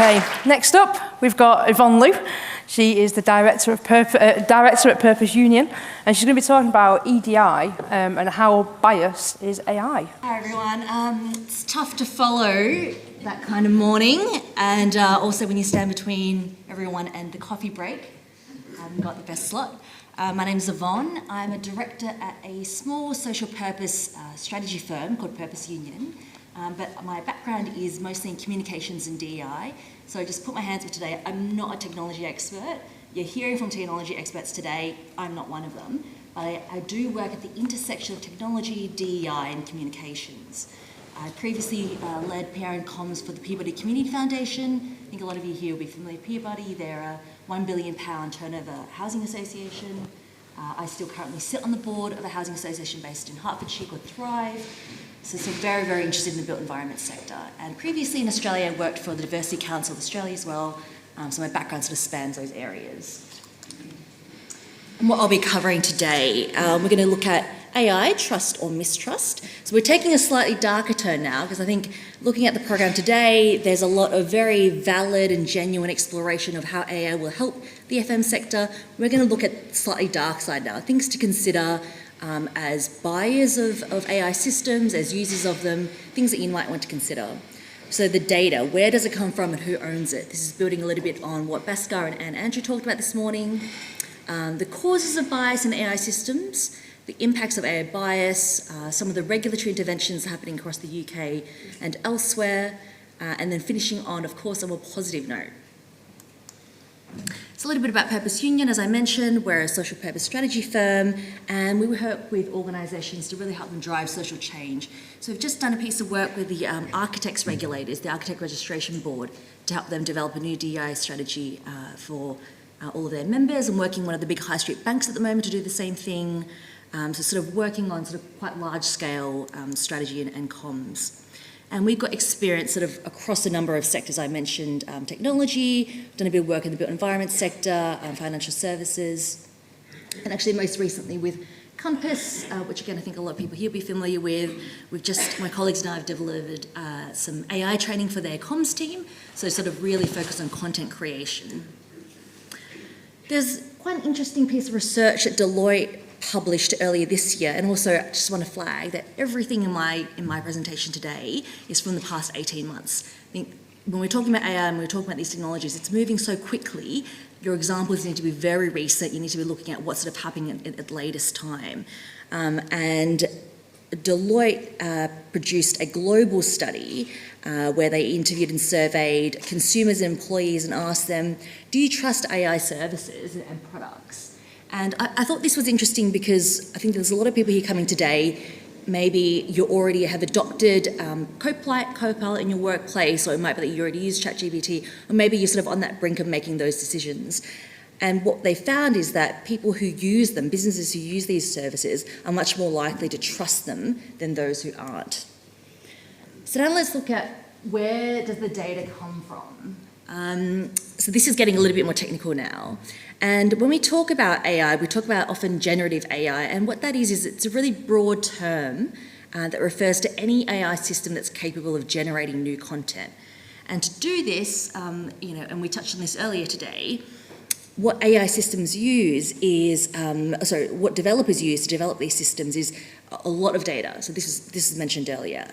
Okay, next up, we've got Yvonne Luu. She is the Director at Purpose Union, and she's going to be talking about EDI and how biased is AI. Hi everyone. It's tough to follow that kind of morning, and also when you stand between everyone and the coffee break. I haven't got the best slot. My name's Yvonne. I'm a director at a small social purpose strategy firm called Purpose Union. But my background is mostly in communications and DEI, so I just put my hands up today. I'm not a technology expert. You're hearing from technology experts today. I'm not one of them. But I do work at the intersection of technology, DEI and communications. I previously led PR and comms for the Peabody Community Foundation. I think a lot of you here will be familiar with Peabody. They're a £1 billion turnover housing association. I still currently sit on the board of a housing association based in Hertfordshire called Thrive. So very, very interested in the built environment sector. And previously in Australia, I worked for the Diversity Council of Australia as well. So my background sort of spans those areas. And what I'll be covering today, we're going to look at AI, trust or mistrust. So we're taking a slightly darker turn now, because I think looking at the program today, there's a lot of very valid and genuine exploration of how AI will help the FM sector. We're going to look at the slightly dark side now, things to consider as buyers of AI systems, as users of them, things that you might want to consider. So the data, where does it come from and who owns it? This is building a little bit on what Bhaskar and Andrew talked about this morning. The causes of bias in AI systems, the impacts of AI bias, some of the regulatory interventions happening across the UK and elsewhere, and then finishing on, of course, a more positive note. So a little bit about Purpose Union. As I mentioned, we're a social purpose strategy firm, and we work with organisations to really help them drive social change. So we've just done a piece of work with the architects regulators, the Architect Registration Board, to help them develop a new DEI strategy for all of their members, and working with one of the big high street banks at the moment to do the same thing. So sort of working on sort of quite large scale strategy and comms. And we've got experience sort of across a number of sectors. I mentioned technology, done a bit of work in the built environment sector, financial services, and actually most recently with Compass, which again I think a lot of people here will be familiar with. My colleagues and I have delivered some AI training for their comms team, so sort of really focus on content creation. There's quite an interesting piece of research that Deloitte published earlier this year, and also I just want to flag that everything in my presentation today is from the past 18 months. I think when we're talking about AI and we're talking about these technologies, it's moving so quickly. Your examples need to be very recent. You need to be looking at what's sort of happening at the latest time. And Deloitte produced a global study where they interviewed and surveyed consumers and employees and asked them, do you trust AI services and products? And I thought this was interesting because I think there's a lot of people here coming today, maybe you already have adopted Copilot in your workplace, or it might be that you already use ChatGPT, or maybe you're sort of on that brink of making those decisions. And what they found is that people who use them, businesses who use these services, are much more likely to trust them than those who aren't. So now let's look at where does the data come from? So this is getting a little bit more technical now. And when we talk about AI, we talk about often generative AI, and what that is it's a really broad term that refers to any AI system that's capable of generating new content. And to do this, and we touched on this earlier today, what AI systems use is, what developers use to develop these systems is a lot of data. So this is mentioned earlier,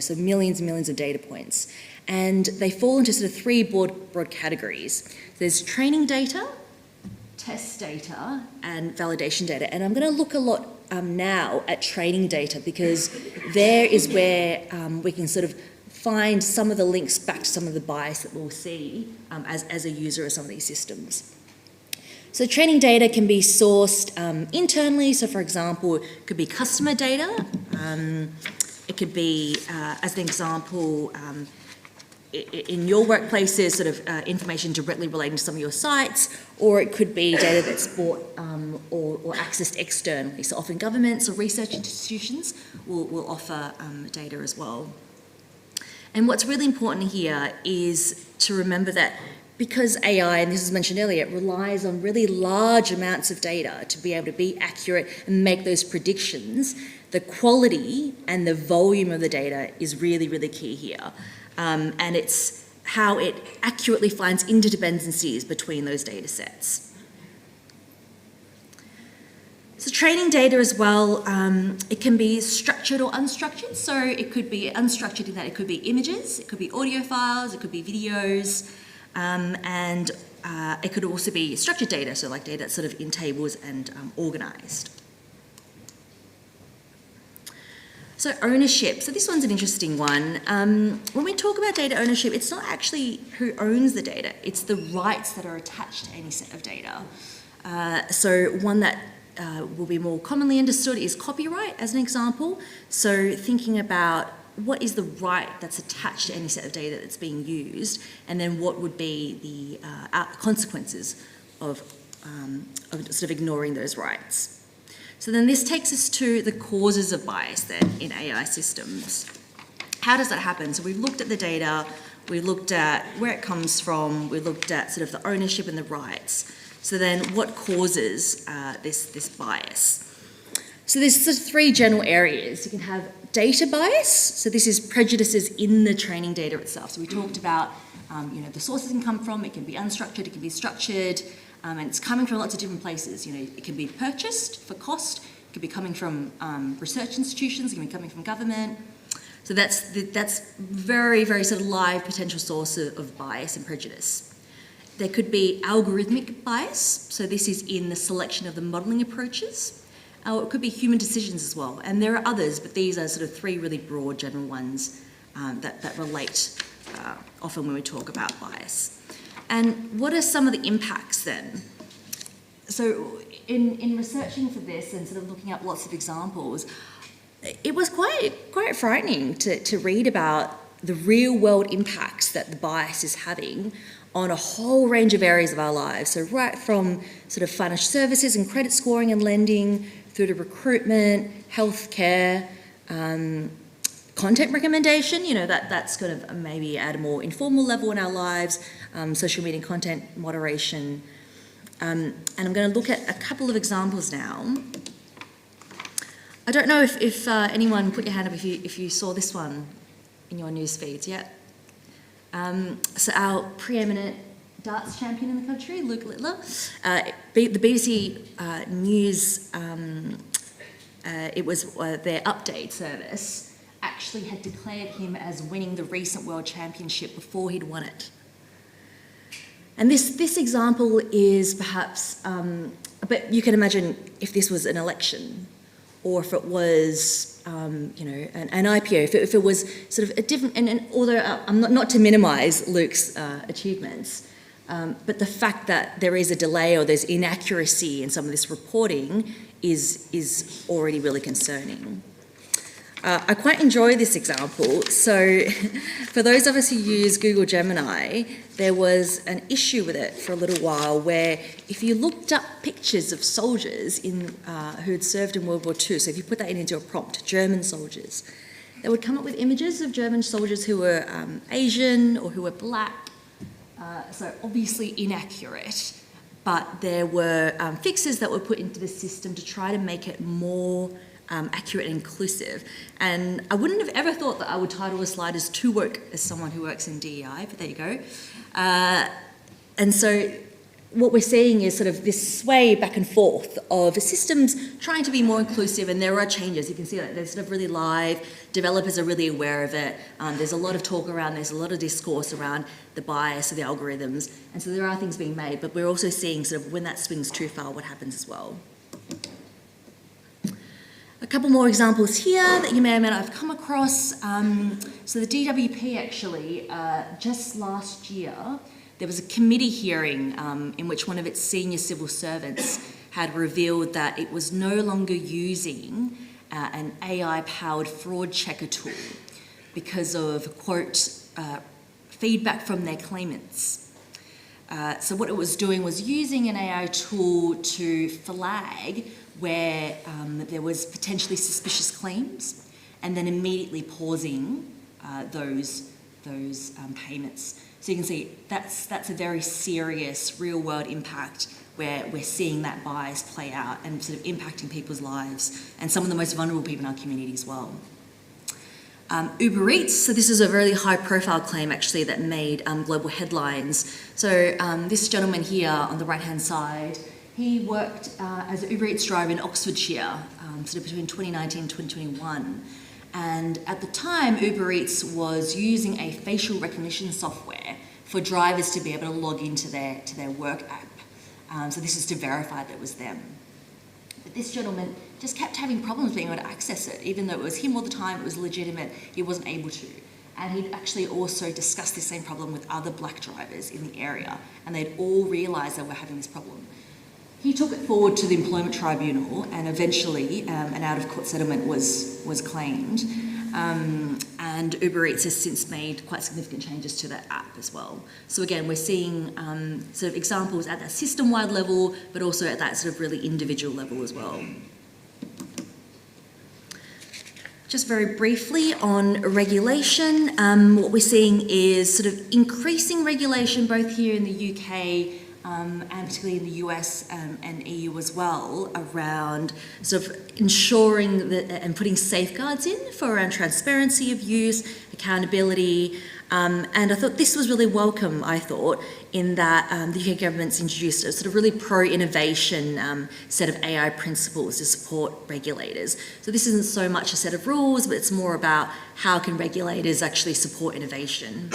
so millions and millions of data points. And they fall into sort of three broad categories. There's training data, test data, and validation data. And I'm going to look a lot now at training data, because there is where we can sort of find some of the links back to some of the bias that we'll see as a user of some of these systems. So training data can be sourced internally. So for example, it could be customer data. It could be, as an example, in your workplaces, sort of information directly relating to some of your sites, or it could be data that's bought or accessed externally. So often governments or research institutions will offer data as well. And what's really important here is to remember that because AI, and this was mentioned earlier, it relies on really large amounts of data to be able to be accurate and make those predictions, the quality and the volume of the data is really, really key here. And it's how it accurately finds interdependencies between those data sets. So training data as well, it can be structured or unstructured. So it could be unstructured in that it could be images, it could be audio files, it could be videos, and it could also be structured data, so like data that's sort of in tables and organised. So ownership, so this one's an interesting one. When we talk about data ownership, it's not actually who owns the data, it's the rights that are attached to any set of data. So one that will be more commonly understood is copyright, as an example. So thinking about what is the right that's attached to any set of data that's being used, and then what would be the consequences of sort of ignoring those rights. So then this takes us to the causes of bias then in AI systems. How does that happen? So we've looked at the data, we looked at where it comes from, we looked at sort of the ownership and the rights. So then what causes this bias? So there's sort of three general areas. You can have data bias. So this is prejudices in the training data itself. So we talked about the sources it can come from, it can be unstructured, it can be structured, and it's coming from lots of different places. It can be purchased for cost, it could be coming from research institutions, it can be coming from government. So that's very, very sort of live potential source of bias and prejudice. There could be algorithmic bias, so this is in the selection of the modelling approaches. It could be human decisions as well, and there are others, but these are sort of three really broad general ones that relate often when we talk about bias. And what are some of the impacts then? So in researching for this and sort of looking up lots of examples, it was quite frightening to read about the real world impacts that the bias is having on a whole range of areas of our lives. So right from sort of financial services and credit scoring and lending, through to recruitment, healthcare, content recommendation, that's kind of maybe at a more informal level in our lives, social media content moderation. And I'm going to look at a couple of examples now. I don't know if anyone put your hand up if you saw this one in your news feeds yet. So our preeminent darts champion in the country, Luke Littler, the BBC News, it was their update service, actually had declared him as winning the recent World Championship before he'd won it. And this example is perhaps, but you can imagine if this was an election, or if it was, an IPO, if it was sort of a different, and although I'm not to minimise Luke's achievements, but the fact that there is a delay or there's inaccuracy in some of this reporting is already really concerning. I quite enjoy this example. So for those of us who use Google Gemini, there was an issue with it for a little while where if you looked up pictures of soldiers who had served in World War II, so if you put that into a prompt, German soldiers, they would come up with images of German soldiers who were Asian or who were black, so obviously inaccurate, but there were fixes that were put into the system to try to make it more accurate and inclusive. And I wouldn't have ever thought that I would title a slide as "Too Woke" as someone who works in DEI, but there you go. And so what we're seeing is sort of this sway back and forth of systems trying to be more inclusive, and there are changes. You can see that they're sort of really live. Developers are really aware of it. There's a lot of talk around, there's a lot of discourse around the bias of the algorithms, and so there are things being made, but we're also seeing sort of when that swings too far, what happens as well. A couple more examples here that you may or may not have come across. So the DWP actually, just last year, there was a committee hearing in which one of its senior civil servants had revealed that it was no longer using an AI-powered fraud checker tool because of, quote, feedback from their claimants. So what it was doing was using an AI tool to flag where there was potentially suspicious claims, and then immediately pausing those payments. So you can see that's a very serious real-world impact where we're seeing that bias play out and sort of impacting people's lives and some of the most vulnerable people in our community as well. Uber Eats, so this is a really high-profile claim actually that made global headlines. So this gentleman here on the right-hand side, he worked as an Uber Eats driver in Oxfordshire, sort of between 2019 and 2021. And at the time, Uber Eats was using a facial recognition software for drivers to be able to log into their work app. So this is to verify that it was them. But this gentleman just kept having problems being able to access it, even though it was him all the time, it was legitimate, he wasn't able to. And he'd actually also discussed this same problem with other black drivers in the area, and they'd all realised they were having this problem. He took it forward to the Employment Tribunal, and eventually an out-of-court settlement was claimed. And Uber Eats has since made quite significant changes to that app as well. So again, we're seeing sort of examples at that system-wide level, but also at that sort of really individual level as well. Just very briefly on regulation, what we're seeing is sort of increasing regulation both here in the UK and particularly in the US and EU as well, around sort of ensuring that and putting safeguards in for around transparency of use, accountability, and I thought this was really welcome, I thought, in that the UK government's introduced a sort of really pro-innovation set of AI principles to support regulators. So this isn't so much a set of rules, but it's more about how can regulators actually support innovation.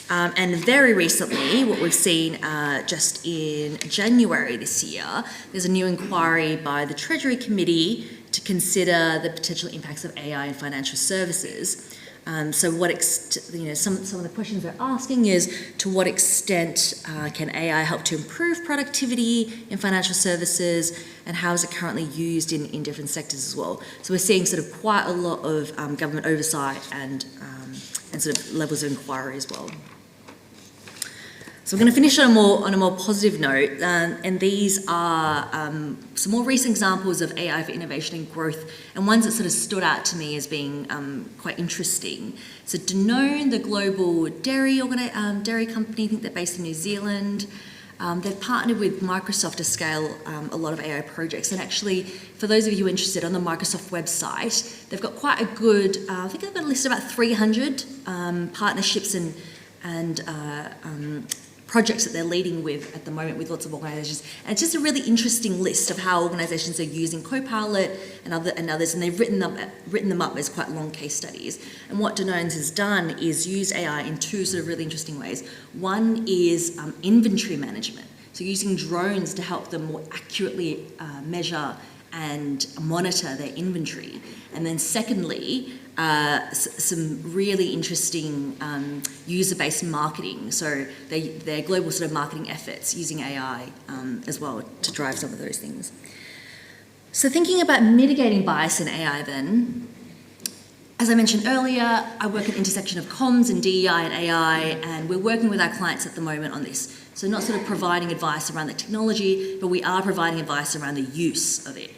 And very recently, what we've seen just in January this year, there's a new inquiry by the Treasury Committee to consider the potential impacts of AI in financial services. So some of the questions they're asking is, to what extent can AI help to improve productivity in financial services, and how is it currently used in different sectors as well? So we're seeing sort of quite a lot of government oversight and sort of levels of inquiry as well. So we're going to finish on a more positive note, and these are some more recent examples of AI for innovation and growth, and ones that sort of stood out to me as being quite interesting. So Danone, the global dairy company, I think they're based in New Zealand, they've partnered with Microsoft to scale a lot of AI projects. And actually, for those of you who are interested, on the Microsoft website, they've got quite a good, I think they've got a list of about 300 partnerships and projects that they're leading with at the moment with lots of organisations. And it's just a really interesting list of how organisations are using Copilot and others, and they've written them up as quite long case studies. And what Danone has done is use AI in two sort of really interesting ways. One is inventory management, so using drones to help them more accurately measure and monitor their inventory. And then secondly, some really interesting user-based marketing. So their global sort of marketing efforts using AI as well to drive some of those things. So thinking about mitigating bias in AI then, as I mentioned earlier, I work at the intersection of comms and DEI and AI, and we're working with our clients at the moment on this. So not sort of providing advice around the technology, but we are providing advice around the use of it.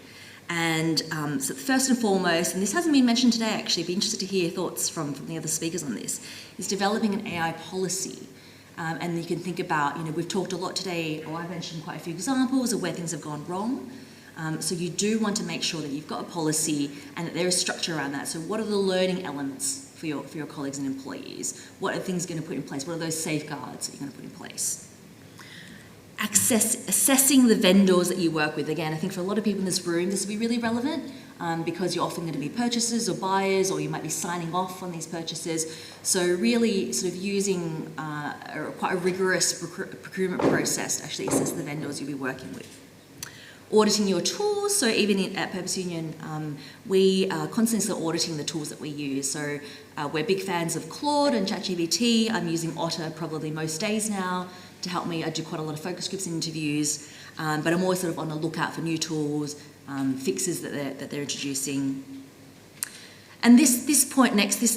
And so first and foremost, and this hasn't been mentioned today actually, be interested to hear thoughts from the other speakers on this, is developing an AI policy. And you can think about, we've talked a lot today, or I've mentioned quite a few examples of where things have gone wrong. So you do want to make sure that you've got a policy and that there is structure around that. So what are the learning elements for your colleagues and employees? What are things going to put in place? What are those safeguards that you're going to put in place? Assessing the vendors that you work with. Again, I think for a lot of people in this room, this will be really relevant because you're often going to be purchasers or buyers, or you might be signing off on these purchases. So really sort of using quite a rigorous procurement process to actually assess the vendors you'll be working with. Auditing your tools, so even at Purpose Union, we are constantly auditing the tools that we use. So we're big fans of Claude and ChatGPT. I'm using Otter probably most days now to help me. I do quite a lot of focus groups and interviews, but I'm always sort of on the lookout for new tools, fixes that they're introducing. And this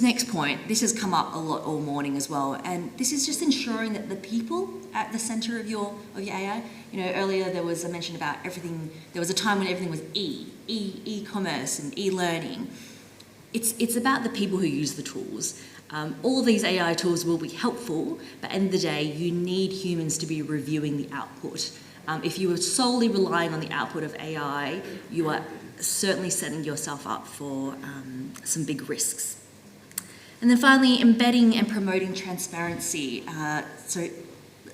next point, this has come up a lot all morning as well, and this is just ensuring that the people at the centre of your AI. Earlier there was a mention about everything. There was a time when everything was e-commerce and e-learning. It's about the people who use the tools. All of these AI tools will be helpful, but at the end of the day, you need humans to be reviewing the output. If you are solely relying on the output of AI, you are certainly setting yourself up for some big risks. And then finally, embedding and promoting transparency. So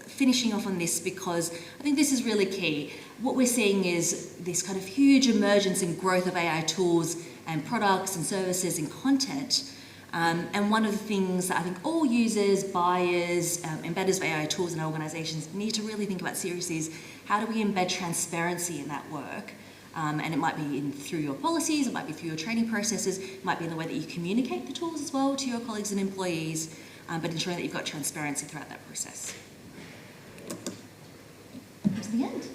finishing off on this, because I think this is really key. What we're seeing is this kind of huge emergence and growth of AI tools and products and services and content. And one of the things that I think all users, buyers, embedders of AI tools and organisations need to really think about seriously is how do we embed transparency in that work? And it might be through your policies, it might be through your training processes, it might be in the way that you communicate the tools as well to your colleagues and employees, but ensuring that you've got transparency throughout that process. To the end.